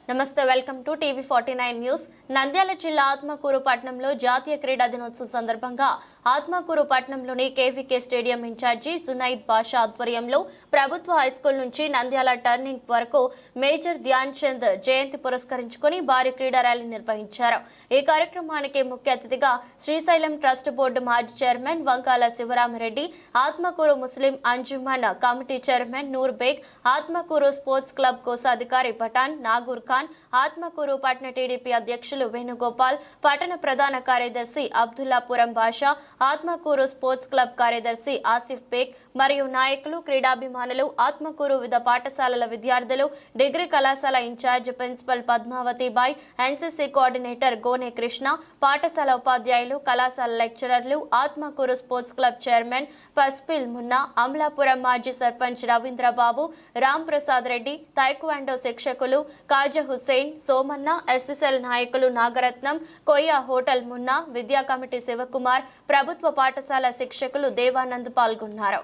నమస్తే welcome to TV 49 news. Nandyal జిల్లా ఆత్మకూరు పట్టణంలో జాతీయ క్రీడా దినోత్సవం సందర్భంగా ఆత్మకూరు పట్టణంలోని KVK stadium in charge Sunaid Basha ఆధ్వర్యంలో ప్రభుత్వ హైస్కూల్ నుంచి నంద్యాల టర్నింగ్ వరకు మేజర్ ధ్యాన్ చంద్ జయంతి పురస్కరించుకుని భారీ క్రీడా ర్యాలీ నిర్వహించారు. ఈ కార్యక్రమానికి ముఖ్య అతిథిగా శ్రీశైలం ట్రస్ట్ బోర్డు మాజీ chairman Vankala Sivaramareddy, Atmakur Muslim Anjuman committee chairman Noor Baig, Atmakur sports club కోశాధికారి పఠాన్ నాగూర్ ఖాన్, ఆత్మకూరు పట్టణ టీడీపీ అధ్యక్షులు వేణుగోపాల్, పట్టణ ప్రధాన కార్యదర్శి అబ్దుల్లాపురం బాషా, ఆత్మకూరు స్పోర్ట్స్ క్లబ్ కార్యదర్శి ఆసిఫ్ బేగ్ మరియు నాయకులు, క్రీడాభిమానులు, ఆత్మకూరు వివిధ పాఠశాలల విద్యార్థులు, డిగ్రీ కళాశాల in charge principal Padmavathi Bai, NCC coordinator Gone Krishna, పాఠశాల ఉపాధ్యాయులు, కళాశాల లెక్చరర్లు, Atmakur sports club chairman Paspil Munna, Amalapuram మాజీ సర్పంచ్ రవీంద్రబాబు, రామ్ ప్రసాద్ రెడ్డి, తైక్వాండో శిక్షకులు కాజా హుస్సేన్, సోమన్న, ఎస్ఎస్ఎల్ నాయకులు నాగరత్నం, కొయ్య హోటల్ మున్నా, విద్యా కమిటీ శివకుమార్, ప్రభుత్వ పాఠశాల శిక్షకులు దేవానంద్ పాల్గొన్నారు.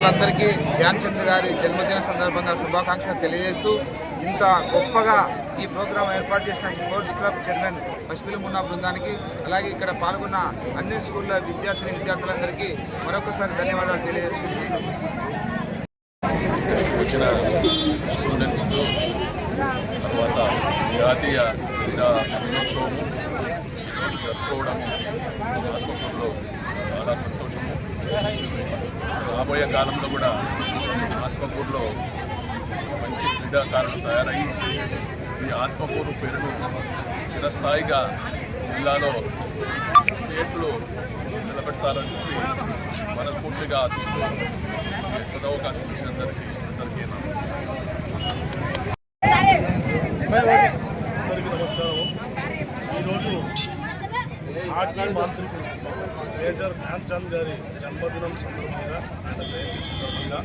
అందరికీ ధ్యాన్ చంద్ గారి జన్మదిన సందర్భంగా శుభాకాంక్షలు తెలియజేస్తూ ఇంత గొప్పగా ఈ ప్రోగ్రాం ఏర్పాటు చేసిన స్పోర్ట్స్ క్లబ్ చైర్మన్ పసిపిల్లి మున్నా బృందానికి అలాగే ఇక్కడ పాల్గొన్న అన్ని స్కూళ్ళ విద్యార్థులందరికీ మరొకసారి ధన్యవాదాలు తెలియజేసుకుంటున్నాను. వచ్చిన స్టూడెంట్స్కు తర్వాత జాతీయ క్రీడా దినోత్సవము జరుపుకోవడం ఆత్మకూరులో చాలా సంతోషము. రాబోయే కాలంలో కూడా ఆత్మకూరులో మంచి క్రీడాకారులు తయారయ్యి ఈ ఆత్మకూరు పేరును చిరస్థాయిగా జిల్లాలో స్టేట్లు నిలబెడతారని చెప్పి మనస్ఫూర్తిగా ఆశిస్తూ సదవకాశం ఇచ్చినందరికీ అందరికీ నమస్కారం. ఈరోజు హాకీ మాంత్రికుడు మేజర్ ధ్యాన్ చంద్ గారి జన్మదినం సందర్భంగా ఆయన జయంతి సందర్భంగా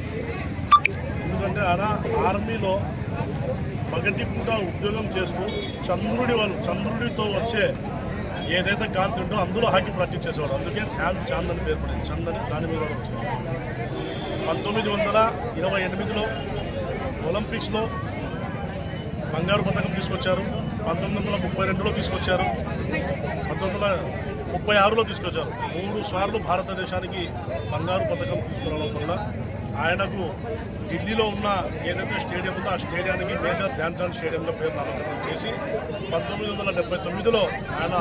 ఎందుకంటే ఆయన ఆర్మీలో పగటి పూట ఉద్యోగం చేస్తూ చంద్రుడితో వచ్చే ఏదైతే కాంతి ఉందో అందులో హాకీ ప్రాక్టీస్ చేసేవాడు. అందుకే ధ్యాన్ చంద్ అని పేరు పడింది. చంద్ అని దాని మీద వచ్చింది. 1928లో ఒలింపిక్స్లో బంగారు పథకం తీసుకొచ్చారు. 1932లో తీసుకొచ్చారు. 1936లో తీసుకొచ్చారు. 3 సార్లు భారతదేశానికి బంగారు పథకం తీసుకురావడం వల్ల ఆయనకు ఢిల్లీలో ఉన్న ఏదైతే స్టేడియం ఉందో ఆ స్టేడియానికి మేజర్ ధ్యాన్ చంద్ స్టేడియంలో పేరు నామకరణం చేసి 1979లో ఆయన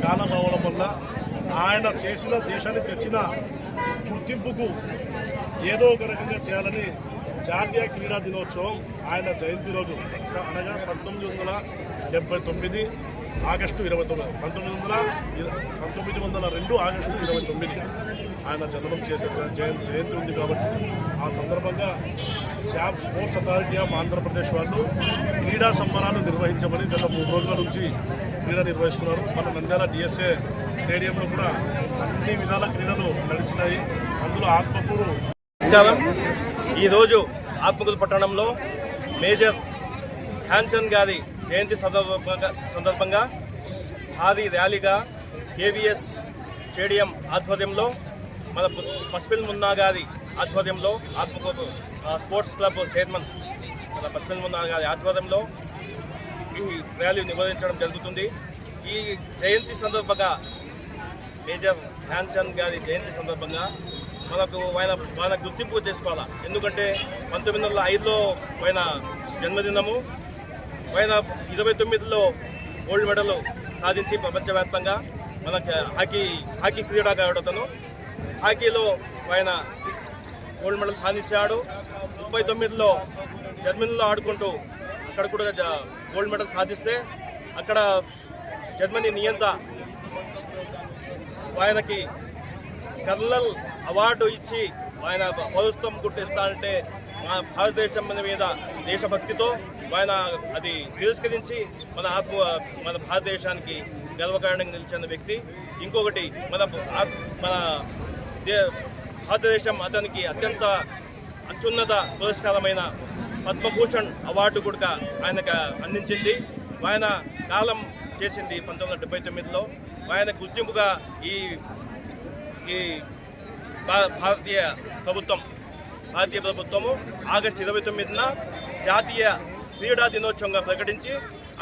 కాలం అవ్వడం వల్ల ఆయన చేసిన దేశానికి తెచ్చిన గుర్తింపుకు ఏదో ఒక రకంగా చేయాలని జాతీయ క్రీడా దినోత్సవం ఆయన జయంతి రోజు అనగా 1979 ఆగస్టు 29 1902 ఆగస్టు 29 ఆయన జన్మం చేసే జయంతి ఉంది కాబట్టి ఆ సందర్భంగా SAAP sports authority of Andhra Pradesh వాళ్ళు క్రీడా సంబరాలు నిర్వహించమని గత 3 రోజుల నుంచి క్రీడ నిర్వహిస్తున్నారు. మన నంద్యాల డిఎస్ఏ స్టేడియంలో కూడా అన్ని విధాల క్రీడలు నడిచినాయి. అందులో ఆత్మకూరు. నమస్కారం. ఈరోజు ఆత్మకూరు పట్టణంలో మేజర్ ధ్యాన్ చంద్ గారి జయంతి సందర్భంగా భారీ ర్యాలీగా కేవీఎస్ స్టేడియం ఆధ్వర్యంలో మన పసిపిల్లి మున్నా గారి ఆధ్వర్యంలో ఆత్మకూరు స్పోర్ట్స్ క్లబ్ చైర్మన్ మన పసిపిల్లి మున్నా గారి ఆధ్వర్యంలో ఈ ర్యాలీ నిర్వహించడం జరుగుతుంది. ఈ జయంతి సందర్భంగా మేజర్ ధ్యాన్ చంద్ గారి జయంతి సందర్భంగా ఆయన గుర్తింపు చేసుకోవాలా. ఎందుకంటే 1905లో ఆయన జన్మదినము, ఆయన 29లో గోల్డ్ మెడల్ సాధించి ప్రపంచవ్యాప్తంగా మనకి హాకీ క్రీడాకారుడు. హాకీలో ఆయన గోల్డ్ మెడల్ సాధించాడు. 39లో జర్మనీలో ఆడుకుంటూ అక్కడ కూడా గోల్డ్ మెడల్ సాధిస్తే అక్కడ జర్మనీ నియంత ఆయనకి కర్నల్ అవార్డు ఇచ్చి ఆయన పౌరస్త్వం గుర్తిస్తానంటే మన భారతదేశం మీద దేశభక్తితో ఆయన అది తిరస్కరించి మన భారతదేశానికి గర్వకారణంగా నిలిచిన వ్యక్తి. ఇంకొకటి మన భారతదేశం అతనికి అత్యున్నత పురస్కారమైన పద్మభూషణ్ అవార్డు కూడా ఆయనకు అందించింది. ఆయన కాలం చేసింది 1979లో. ఆయన గుర్తింపుగా ఈ భారతీయ ప్రభుత్వము ఆగస్టు 29న జాతీయ క్రీడా దినోత్సవంగా ప్రకటించి